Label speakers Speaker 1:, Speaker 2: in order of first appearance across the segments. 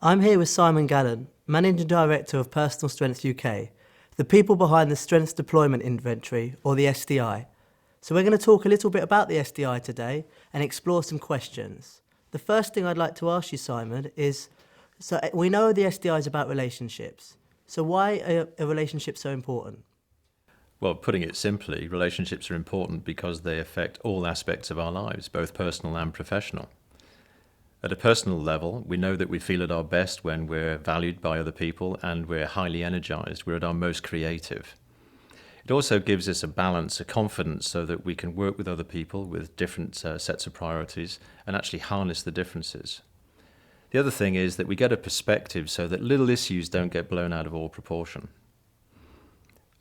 Speaker 1: I'm here with Simon Gallen, Managing Director of Personal Strength UK, the people behind the Strengths Deployment Inventory, or the SDI. So we're going to talk a little bit about the SDI today and explore some questions. The first thing I'd like to ask you, Simon, is, so we know the SDI is about relationships. So why are a relationship so important?
Speaker 2: Well, putting it simply, relationships are important because they affect all aspects of our lives, both personal and professional. At a personal level, we know that we feel at our best when we're valued by other people and we're highly energized, we're at our most creative. It also gives us a balance, a confidence, so that we can work with other people with different sets of priorities and actually harness the differences. The other thing is that we get a perspective so that little issues don't get blown out of all proportion.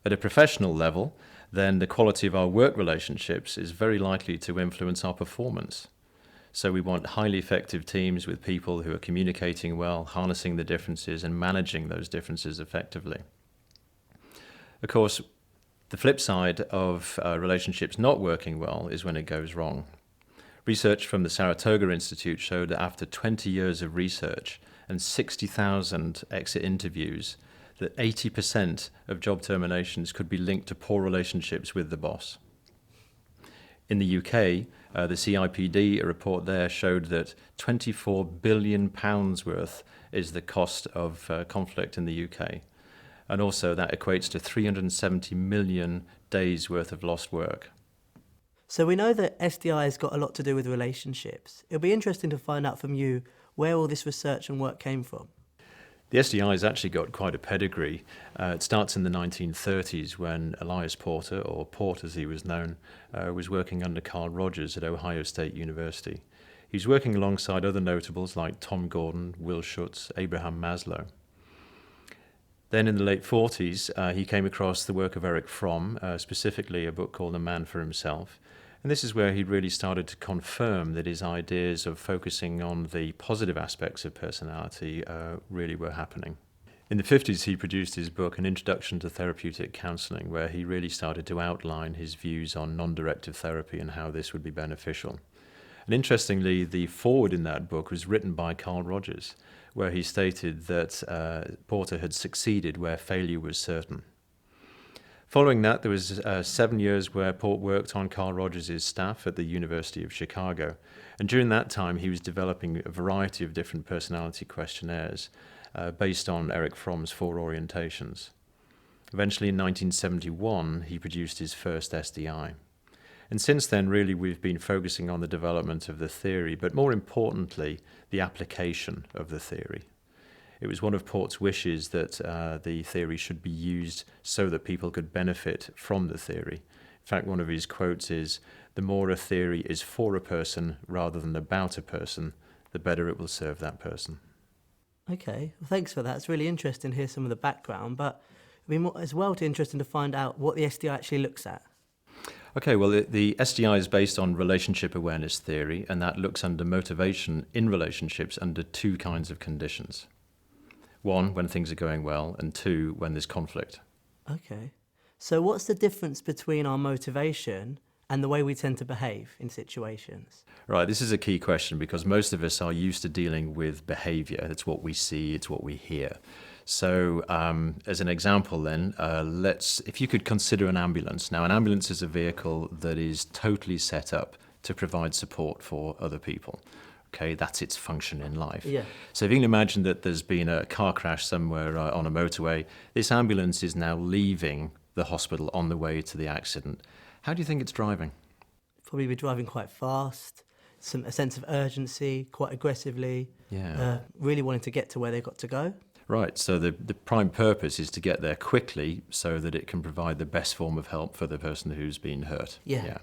Speaker 2: At a professional level, then the quality of our work relationships is very likely to influence our performance. So we want highly effective teams with people who are communicating well, harnessing the differences and managing those differences effectively. Of course, the flip side of relationships not working well is when it goes wrong. Research from the Saratoga Institute showed that after 20 years of research and 60,000 exit interviews, that 80% of job terminations could be linked to poor relationships with the boss. In the UK, the CIPD, a report there, showed that £24 billion worth is the cost of conflict in the UK. And also that equates to 370 million days worth of lost work.
Speaker 1: So we know that SDI has got a lot to do with relationships. It'll be interesting to find out from you where all this research and work came from.
Speaker 2: The SDI has actually got quite a pedigree. It starts in the 1930s when Elias Porter, or Port as he was known, was working under Carl Rogers at Ohio State University. He was working alongside other notables like Tom Gordon, Will Schutz, Abraham Maslow. Then in the late 40s, he came across the work of Erich Fromm, specifically a book called A Man for Himself. And this is where he really started to confirm that his ideas of focusing on the positive aspects of personality really were happening. In the 50s, he produced his book, An Introduction to Therapeutic Counselling, where he really started to outline his views on non-directive therapy and how this would be beneficial. And interestingly, the foreword in that book was written by Carl Rogers, where he stated that Porter had succeeded where failure was certain. Following that, there was 7 years where Port worked on Carl Rogers' staff at the University of Chicago. And during that time, he was developing a variety of different personality questionnaires based on Erich Fromm's 4 orientations. Eventually, in 1971, he produced his first SDI. And since then, really, we've been focusing on the development of the theory, but more importantly, the application of the theory. It was one of Port's wishes that the theory should be used so that people could benefit from the theory. In fact, one of his quotes is, "The more a theory is for a person rather than about a person, the better it will serve that person."
Speaker 1: Okay, well, thanks for that. It's really interesting to hear some of the background, but it'd be as well interesting to find out what the SDI actually looks at.
Speaker 2: Okay, well, the SDI is based on relationship awareness theory, and that looks under motivation in relationships under 2 kinds of conditions. 1, when things are going well, and 2, when there's conflict.
Speaker 1: Okay. So what's the difference between our motivation and the way we tend to behave in situations?
Speaker 2: Right, this is a key question because most of us are used to dealing with behavior. It's what we see, it's what we hear. So as an example then, if you could consider an ambulance. Now, an ambulance is a vehicle that is totally set up to provide support for other people. Okay, that's its function in life.
Speaker 1: Yeah.
Speaker 2: So if you can imagine that there's been a car crash somewhere on a motorway, this ambulance is now leaving the hospital on the way to the accident. How do you think it's driving?
Speaker 1: Probably be driving quite fast, a sense of urgency, quite aggressively, really wanting to get to where they've got to go.
Speaker 2: Right, so the prime purpose is to get there quickly so that it can provide the best form of help for the person who's been hurt.
Speaker 1: Yeah.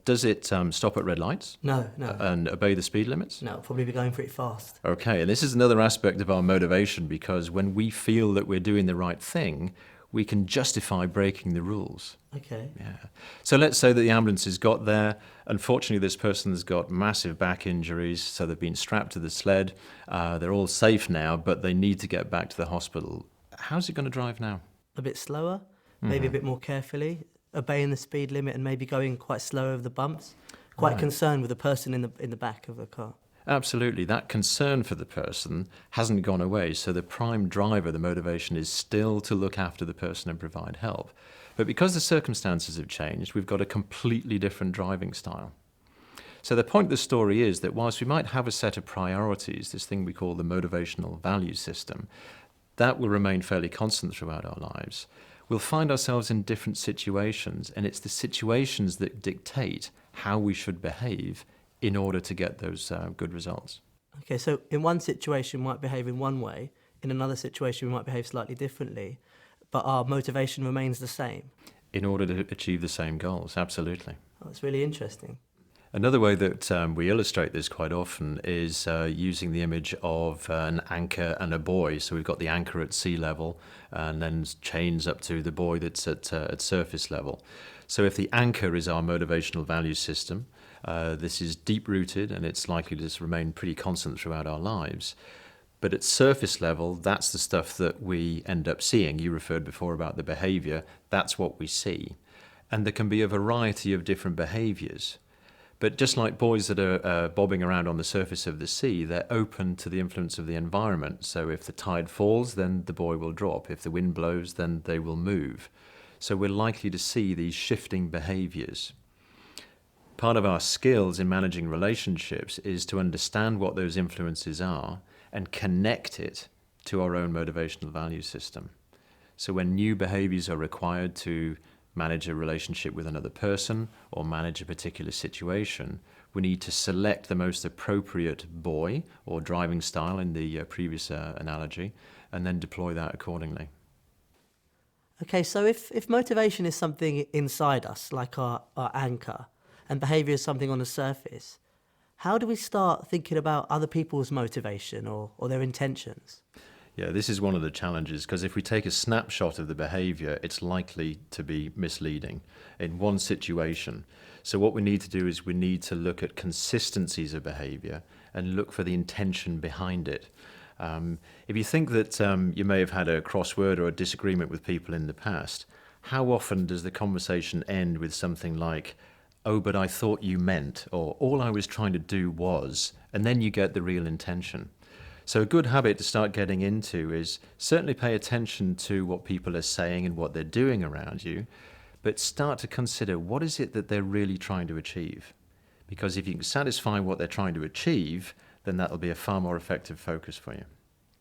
Speaker 2: Does it stop at red lights?
Speaker 1: No.
Speaker 2: And obey the speed limits?
Speaker 1: No, probably be going pretty fast.
Speaker 2: Okay, and this is another aspect of our motivation because when we feel that we're doing the right thing, we can justify breaking the rules.
Speaker 1: Okay.
Speaker 2: Yeah. So let's say that the ambulance has got there. Unfortunately, this person's got massive back injuries, so they've been strapped to the sled. They're all safe now, but they need to get back to the hospital. How's it going to drive now?
Speaker 1: A bit slower, maybe a bit more carefully, obeying the speed limit and maybe going quite slow over the bumps. Quite concerned with the person in the back of the car.
Speaker 2: Absolutely. That concern for the person hasn't gone away. So the prime driver, the motivation, is still to look after the person and provide help. But because the circumstances have changed, we've got a completely different driving style. So the point of the story is that whilst we might have a set of priorities, this thing we call the motivational value system, that will remain fairly constant throughout our lives. We'll find ourselves in different situations, and it's the situations that dictate how we should behave in order to get those good results.
Speaker 1: Okay, so in one situation we might behave in one way, in another situation we might behave slightly differently, but our motivation remains the same.
Speaker 2: In order to achieve the same goals, absolutely.
Speaker 1: Oh, that's really interesting.
Speaker 2: Another way that we illustrate this quite often is using the image of an anchor and a buoy. So we've got the anchor at sea level and then chains up to the buoy that's at surface level. So if the anchor is our motivational value system, this is deep-rooted and it's likely to just remain pretty constant throughout our lives. But at surface level, that's the stuff that we end up seeing. You referred before about the behavior. That's what we see. And there can be a variety of different behaviors. But just like buoys that are bobbing around on the surface of the sea, they're open to the influence of the environment. So if the tide falls, then the buoy will drop. If the wind blows, then they will move. So we're likely to see these shifting behaviors. Part of our skills in managing relationships is to understand what those influences are and connect it to our own motivational value system. So when new behaviors are required to manage a relationship with another person or manage a particular situation, we need to select the most appropriate buoy or driving style in the previous analogy and then deploy that accordingly.
Speaker 1: Okay, so if motivation is something inside us, like our anchor, and behaviour is something on the surface, how do we start thinking about other people's motivation or their intentions?
Speaker 2: Yeah, this is one of the challenges, because if we take a snapshot of the behavior, it's likely to be misleading in one situation. So what we need to do is we need to look at consistencies of behavior and look for the intention behind it. If you think that you may have had a crossword or a disagreement with people in the past, how often does the conversation end with something like, "Oh, but I thought you meant," or "all I was trying to do was," and then you get the real intention. So a good habit to start getting into is certainly pay attention to what people are saying and what they're doing around you, but start to consider what is it that they're really trying to achieve. Because if you can satisfy what they're trying to achieve, then that'll be a far more effective focus for you.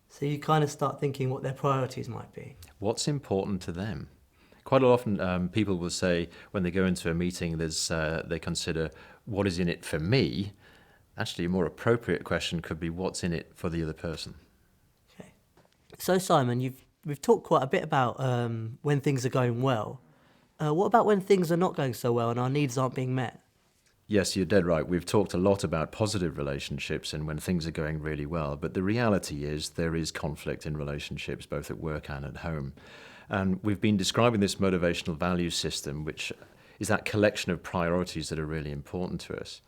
Speaker 1: So you kind of start thinking what their priorities might be.
Speaker 2: What's important to them? Quite often people will say when they go into a meeting, they consider what is in it for me. Actually, a more appropriate question could be what's in it for the other person.
Speaker 1: Okay. So Simon, we've talked quite a bit about when things are going well. What about when things are not going so well and our needs aren't being met?
Speaker 2: Yes, you're dead right. We've talked a lot about positive relationships and when things are going really well, but the reality is there is conflict in relationships, both at work and at home. And we've been describing this motivational value system, which is that collection of priorities that are really important to us.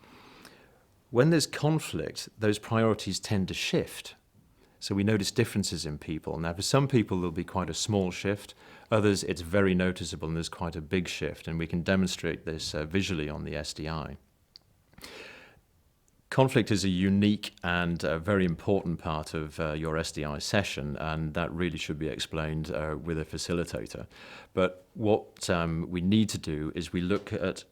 Speaker 2: When there's conflict, those priorities tend to shift. So we notice differences in people. Now, for some people, there'll be quite a small shift. Others, it's very noticeable and there's quite a big shift. And we can demonstrate this visually on the SDI. Conflict is a unique and very important part of your SDI session, and that really should be explained with a facilitator. But what we need to do is we look at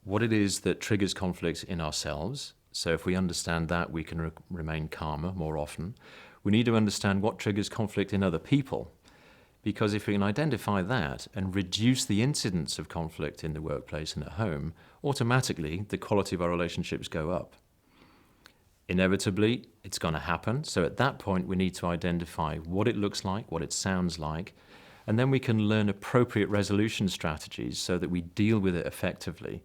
Speaker 2: what it is that triggers conflict in ourselves. So if we understand that, we can remain calmer more often. We need to understand what triggers conflict in other people, because if we can identify that and reduce the incidence of conflict in the workplace and at home, automatically the quality of our relationships go up. Inevitably, it's going to happen. So at that point, we need to identify what it looks like, what it sounds like, and then we can learn appropriate resolution strategies so that we deal with it effectively.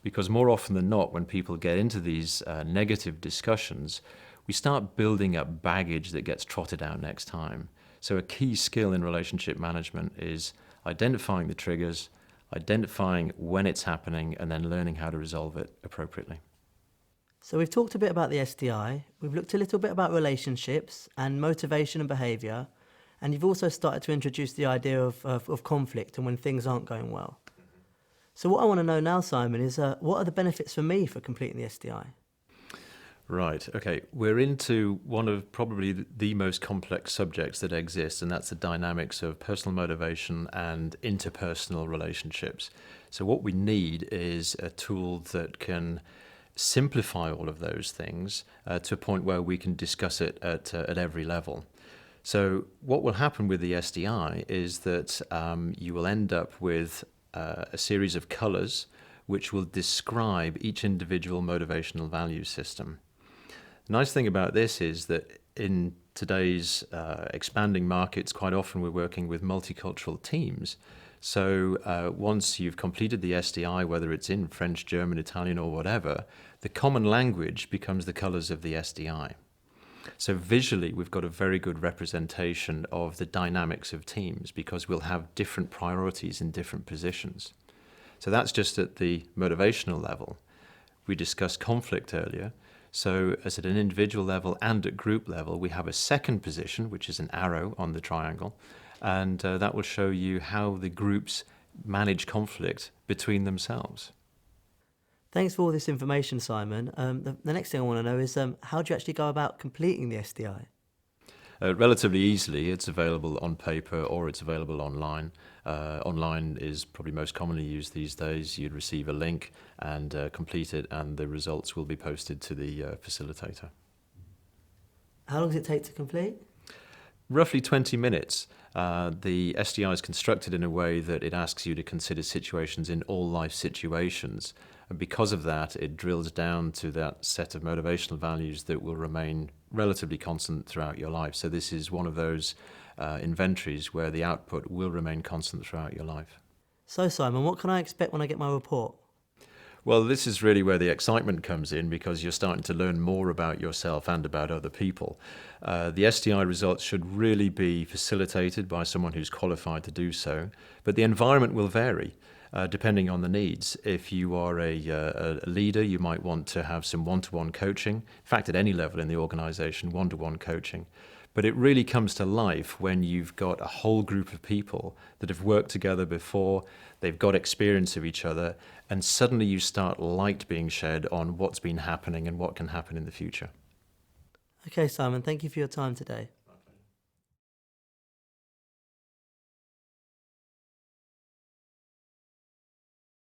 Speaker 2: Because more often than not, when people get into these negative discussions, we start building up baggage that gets trotted out next time. So a key skill in relationship management is identifying the triggers, identifying when it's happening, and then learning how to resolve it appropriately.
Speaker 1: So we've talked a bit about the SDI, we've looked a little bit about relationships and motivation and behaviour, and you've also started to introduce the idea of conflict and when things aren't going well. So what I want to know now, Simon, is what are the benefits for me for completing the SDI?
Speaker 2: Right, okay. We're into one of probably the most complex subjects that exists, and that's the dynamics of personal motivation and interpersonal relationships. So, what we need is a tool that can simplify all of those things to a point where we can discuss it at every level. So, what will happen with the SDI is that you will end up with a series of colors which will describe each individual motivational value system. The nice thing about this is that in today's expanding markets, quite often we're working with multicultural teams. So once you've completed the SDI, whether it's in French, German, Italian, or whatever, the common language becomes the colors of the SDI. So visually, we've got a very good representation of the dynamics of teams because we'll have different priorities in different positions. So that's just at the motivational level. We discussed conflict earlier. So as at an individual level and at group level, we have a second position, which is an arrow on the triangle, and that will show you how the groups manage conflict between themselves.
Speaker 1: Thanks for all this information, Simon. The next thing I want to know is how do you actually go about completing the SDI?
Speaker 2: Relatively easily. It's available on paper or it's available online. Online is probably most commonly used these days. You'd receive a link and complete it, and the results will be posted to the facilitator.
Speaker 1: How long does it take to complete?
Speaker 2: Roughly 20 minutes. The SDI is constructed in a way that it asks you to consider situations in all life situations. And because of that, it drills down to that set of motivational values that will remain relatively constant throughout your life. So this is one of those inventories where the output will remain constant throughout your life.
Speaker 1: So, Simon, what can I expect when I get my report?
Speaker 2: Well, this is really where the excitement comes in because you're starting to learn more about yourself and about other people. The SDI results should really be facilitated by someone who's qualified to do so, but the environment will vary depending on the needs. If you are a leader, you might want to have some one-to-one coaching. In fact, at any level in the organization, one-to-one coaching. But it really comes to life when you've got a whole group of people that have worked together before, they've got experience of each other, and suddenly you start light being shed on what's been happening and what can happen in the future.
Speaker 1: Okay, Simon, thank you for your time today.